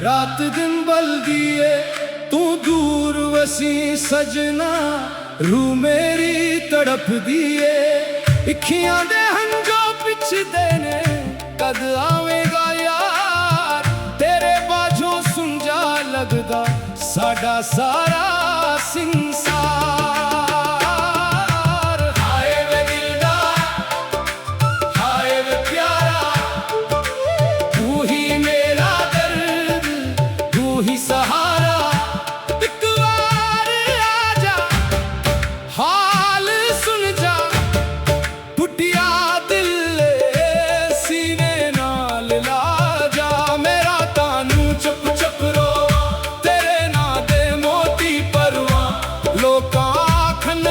रात दिन बल दिए तू दूर वसी सजना, रूह मेरी तड़प दिए। इखियां दे हंजो पिछ देने कद आवेगा यार, तेरे बाझों सुन जा लगदा साडा सारा संसार।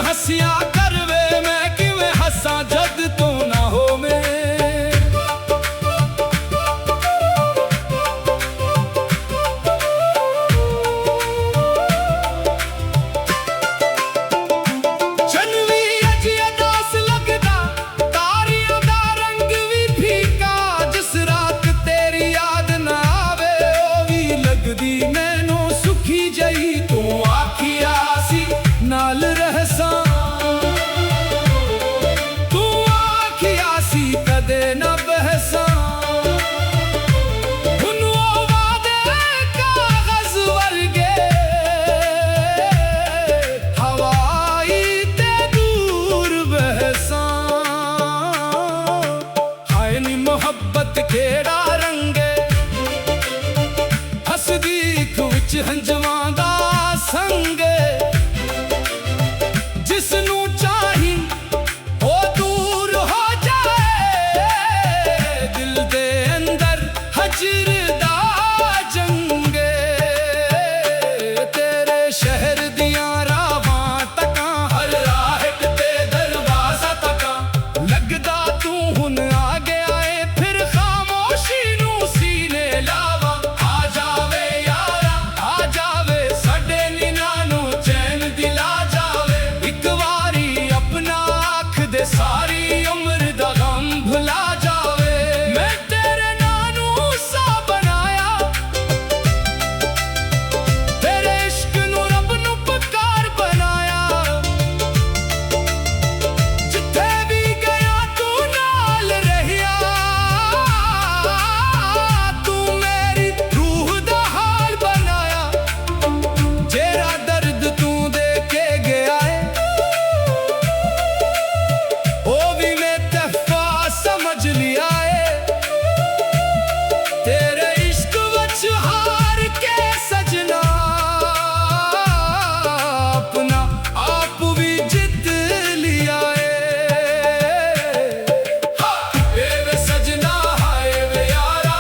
हसिया करवे मैं किवें हसा जद तू ना होवे। चनवी अज अदास लगदा, तारियां दा रंग भी फीका, जिस रात तेरी याद ना आवे ओ भी लगदी मैनू सुखी जई। तू आखिया सी नाल रहसा, कदे न बहसा, कागज वर्गे हवाई ते दूर बहसा। हाय नी मोहब्बत केड़ा रंगे, हसदी अख विच हंजवां दा संगे। जिसनू चाही ओ दूर हो जंगे, तेरे शहर दियां रावां तकां, हर राहट ते दरवाजा तकां। लगदा तू हुन आ गया है, फिर खामोशी नू सीने लावा। आ जावे यारा आ जावे, साडे नीना नू चैन दिला जावे। इक वारी अपना आख दे सारी उम्र दा गम भुला जावे। मैं तेरे नानू सा बनाया, तेरे इश्क नू रब नू पुकार बनाया। जिथे भी गया तू नाल रहिया, तू मेरी रूह दा हाल बनाया। जेरा दर्द तू दे के गया है, ओ भी मैं तहफा समझ लिया है। तेरे इश्क वच हार के सजना, अपना आप भी जित लिया है। वे सजना हाय वे यारा,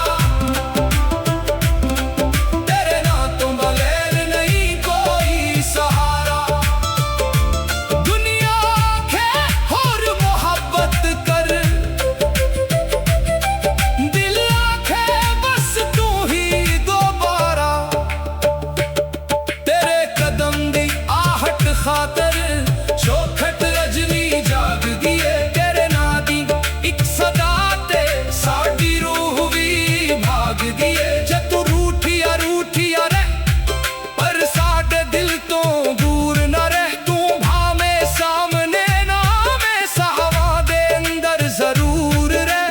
तेरे ना तो बगैर नहीं कोई सहारा। दुनिया के और मोहब्बत कर, दिल आखे बस तू ही दोबारा। तेरे कदम दी आहट खातर चौखट रजनी जाग दिए। तेरे ना दी इक सदा ते साडी रूह भी भाग दिए। जे तू रूठिया रह, पर साडे दिल तो दूर न रह। तू भावे सामने ना में साहवा दे अंदर जरूर रह।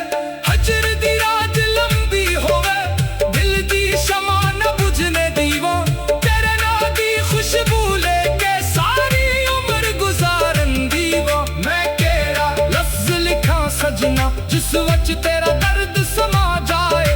हजर दी रात लंबी होवे, दिल दी शमा न बुझने दीवा। तेरे ना दी खुशबू लेके सारी उम्र गुजारन दीवा। मैं केड़ा लफ्ज लिखा सजना, जिस वच तेरा दर्द समा जाए।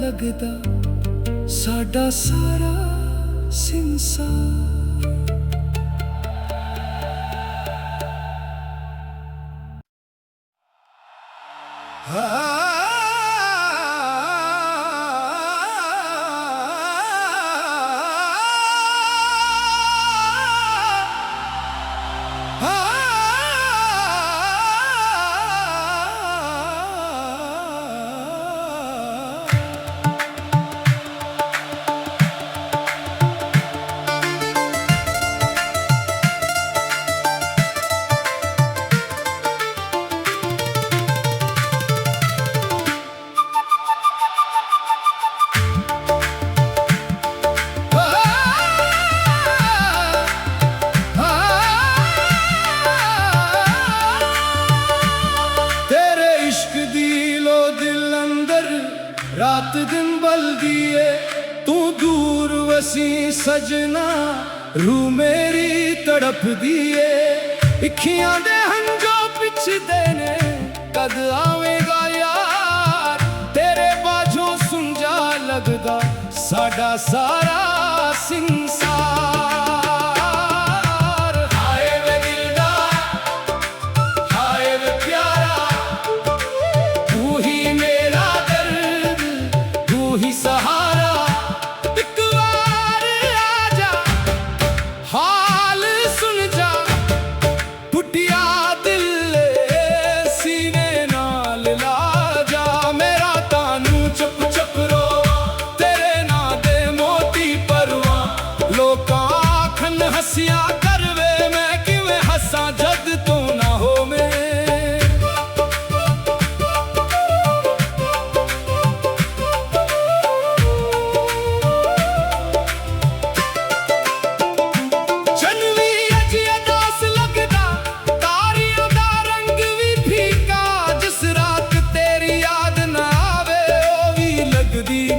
लगदा साडा सारा संसार। रात दिन बल दिए तू दूर वसी सजना, रूह मेरी तड़प दिए। इखियां दे हंजो पिछदे ने कद आवेगा यार, तेरे बाझों सुन जा लगदा साडा सारा संसार। हाय वे दिलदार, हाय वे प्यारा, तू ही मेरा दर्द, तू ही सहारा। एक बार आजा, हाल सुन जा, टूटिया दिल सीने नाल ला जा। मेरा तानू चुप चुप रो, तेरे ना दे मोती परवा। लोकां आखन हसिया करवे, मैं किवें हसां जद तू ना होवे।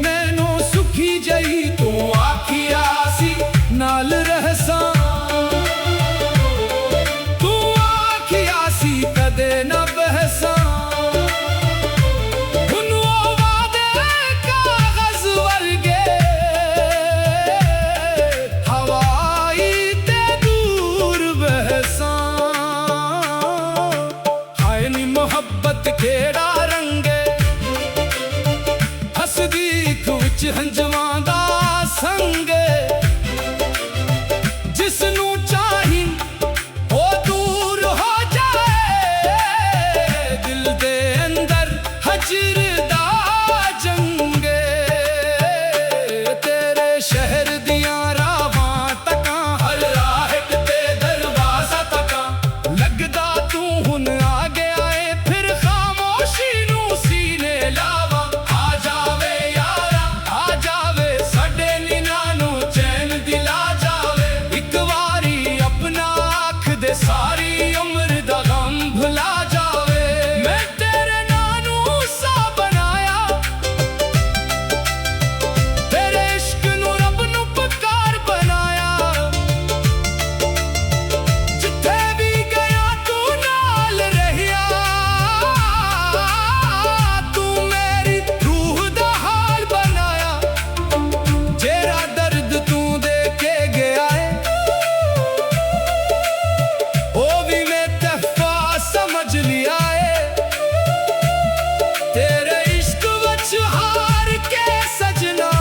मैनू सुखी जई तू आखिया सी नाल रहसा, तू आखिया सी कदे न बहसा। हुन ओ वादे कागज वर्गे, हवाई ते दूर बहसा। हाय नी मोहब्बत केड़ा रंगे, हसदीक विच हंजवां दा संग। जिसनू चाही ओ दूर हो जाए, दिल दे अंदर हजर दा जंगे। तेरे शहर दियां रावां तकां, हर राहट ते दरवाजा तकां। लगदा तू हुन आ गया है, फिर खामोशी नू सीने लावा। सारी उम्र दा गम भुला जावे, मैं तेरे नानू सा बनाया। तेरे इश्क नू रब नू पुकार बनाया। जिथे भी गया तू नाल रहिया, तू मेरी रूह दा हाल बनाया। जेरा दर्द तू दे के गया है, समझ लिया है। तेरे इश्क वच हार के सजना,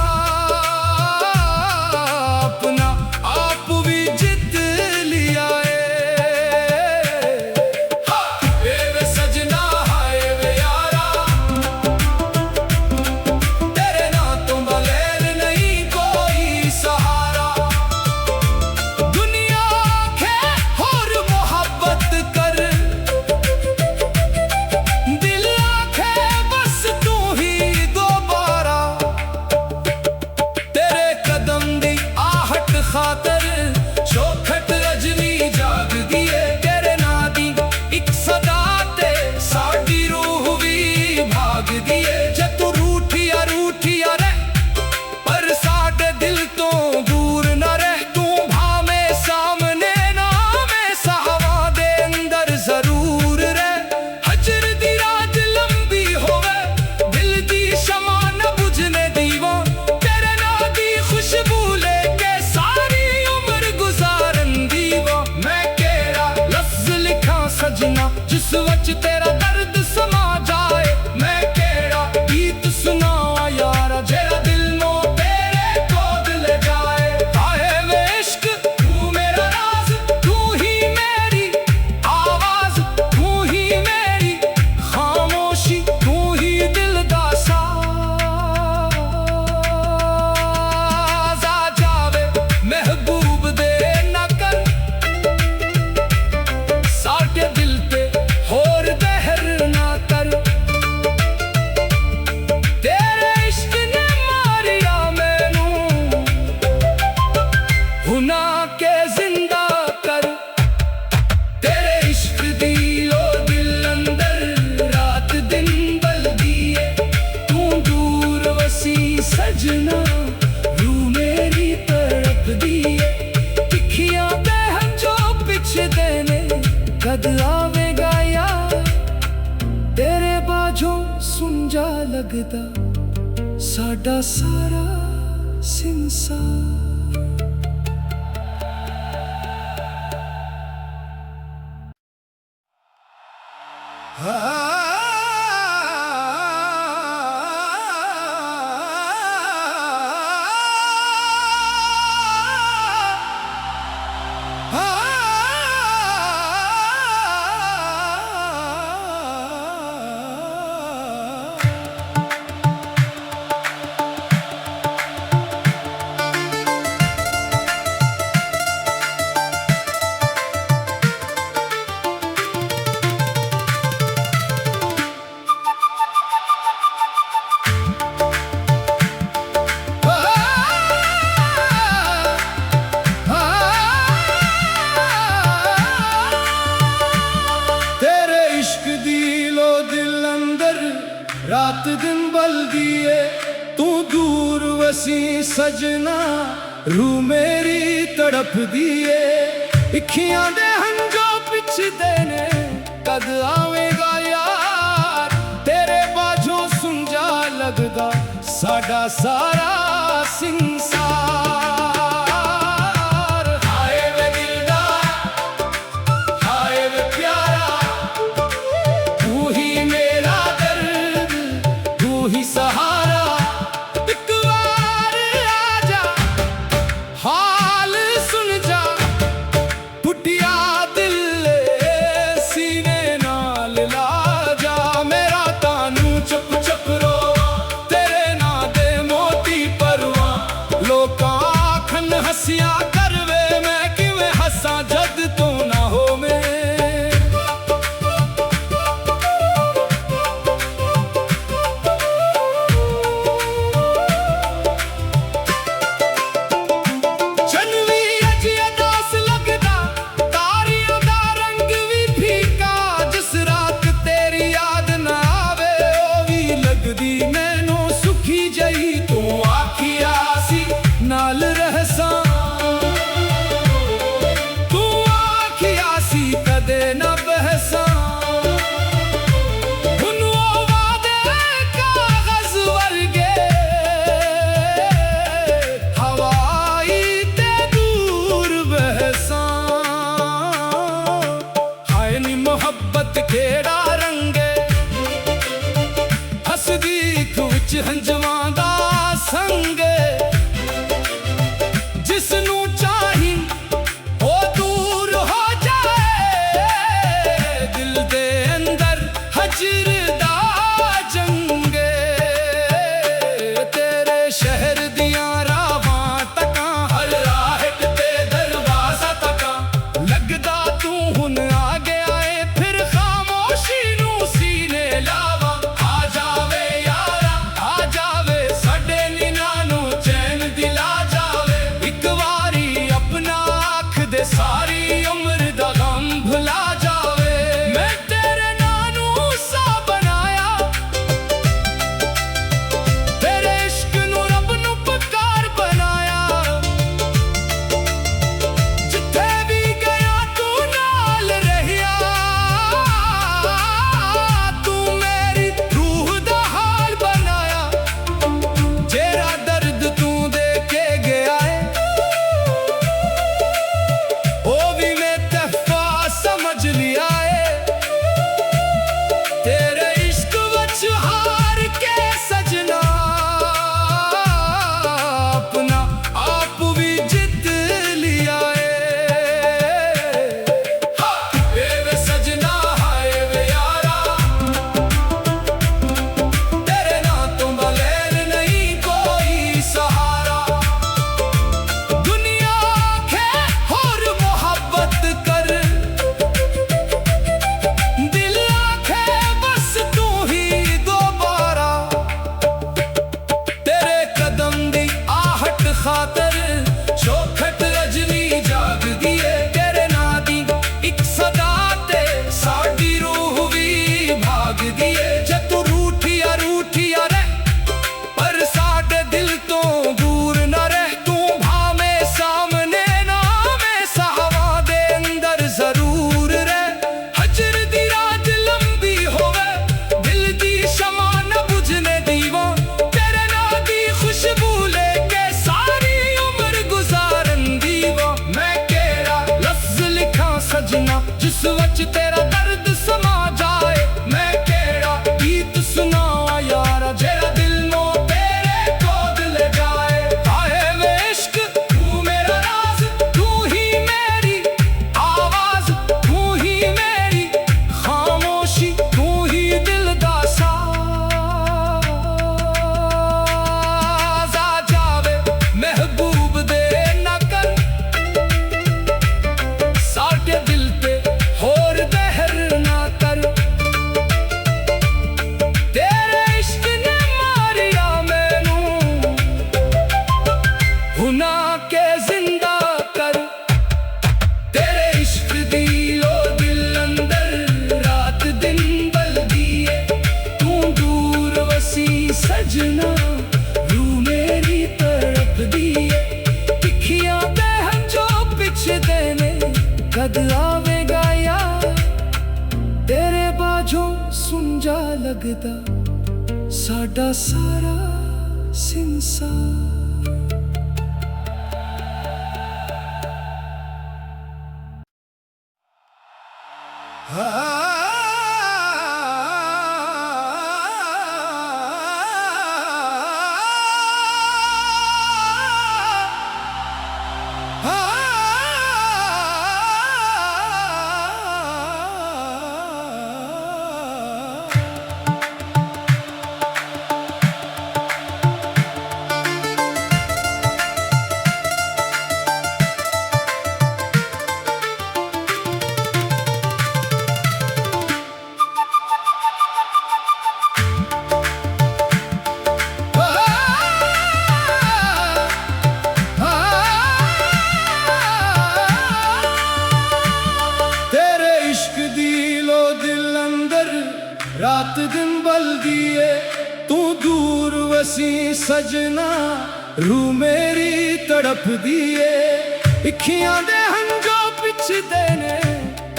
अपना आप भी जित लिया है। हाय वे सजना, हाय वे यारा, तेरे ना तो बगैर नहीं कोई सहारा। दुनिया के और मोहब्बत कर, दिल आखे बस बाझों सुन जा लगदा साडा सारा संसार। रात दिन बल दिए तू दूर वसी सजना, रूह मेरी तड़प दिए। इखियां दे हंजो पिछ देने कद आवेगा यार, तेरे बाझों सुन जा लगदा साडा सारा संसार। हाय वे दिलदार, हाय वे प्यारा, तू ही मेरा दर्द, तू ही सहारा। एक बार आजा, हाल सुन जा, टूटिया दिल सीने नाल ला जा। मेरा तानू चुप चुप रो, तेरे ना दे मोती परवा। लोकां आखन हसिया करवे, मैं किवें हसा जद तू ना होवे। नाल रहसा तू आखिया सी कदे न बहसा। हुन ओ वादे कागज वर्गे हवाई ते दूर बहसा। हाय नी मोहब्बत केड़ा रंगे, हसदी अख विच हंजवां दा संगे। जिसनू चाही ओ दूर हो जाए, दिल दे अंदर हजर दा जंगे। तेरे शहर दियां रावां तकां, हर राहट ते दरवाजा तकां। लगदा तू हुन आ गया है, फिर खामोशी नू सीने लावा। आ जावे यारा, आ जावे साडे नीनां नू चैन दिला जावे। सारी उम्र दा गम भुला जावे। मैं तेरे नानू सा बनाया, तेरे इश्क नू रब नू पुकार बनाया। जिथे भी गया तू नाल रहिया, तू मेरी रूह दा हाल बनाया। जेरा दर्द तू दे के गया है, समझ लिया है। तेरे इश्क वच हार के सजना, अपना आप भी जित लिया है। हाय वे सजना, हाय वे यारा, तेरे ना तो बगैर नहीं कोई सहारा। दुनिया के और मोहब्बत कर, खातर चौखट रजनी जाग दिए। तेरे ना दी एक सदा ते साडी रूह भी भाग दिए। जे तू रूठिया रूठिया रह, पर साडे दिल तो दूर न रह। तू भावे सामने ना में साहवा दे अंदर जरूर रह। हजर दी रात लंबी होवे, दिल दी कद आवेगा यार तेरे बाझों सुन जा लगदा साडा सारा संसार। रात दिन बल दिए तू दूर वसी सजना रूह मेरी तड़प दिए इखियां दे हंजो पिछ देने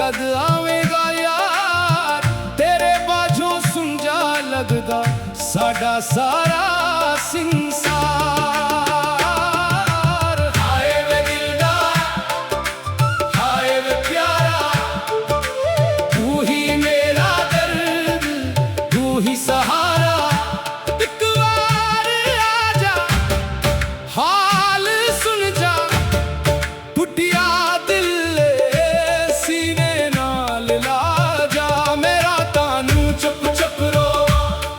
कद आवेगा यार तेरे बाझों सुन जा लगदा साडा सारा संसार। हाय वे दिलदार हाय वे प्यारा तू ही मेरा ही सहारा एक बार आजा हाल सुन जा टूटिया दिल सीने नाल ला जा मेरा तानू चुप चुप रो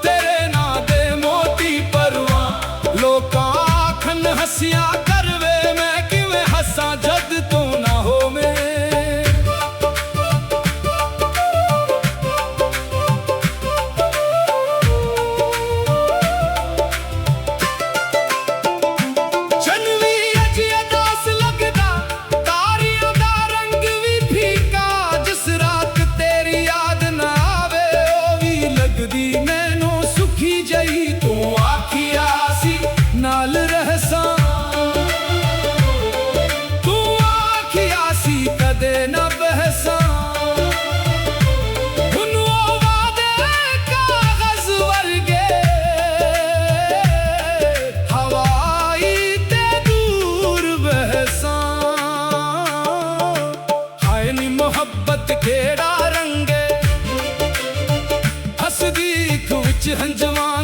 तेरे ना दे मोती परवा लोकां आखन हसिया करवे मैं किवें हसा जद तू ना होवे। नाल रहसा तू आखिया सी कदे न बहसा हुन वादे कागज वर्गे हवाई ते दूर बहसा। हाय नी मोहब्बत केड़ा रंगे हसदी विच हंजवां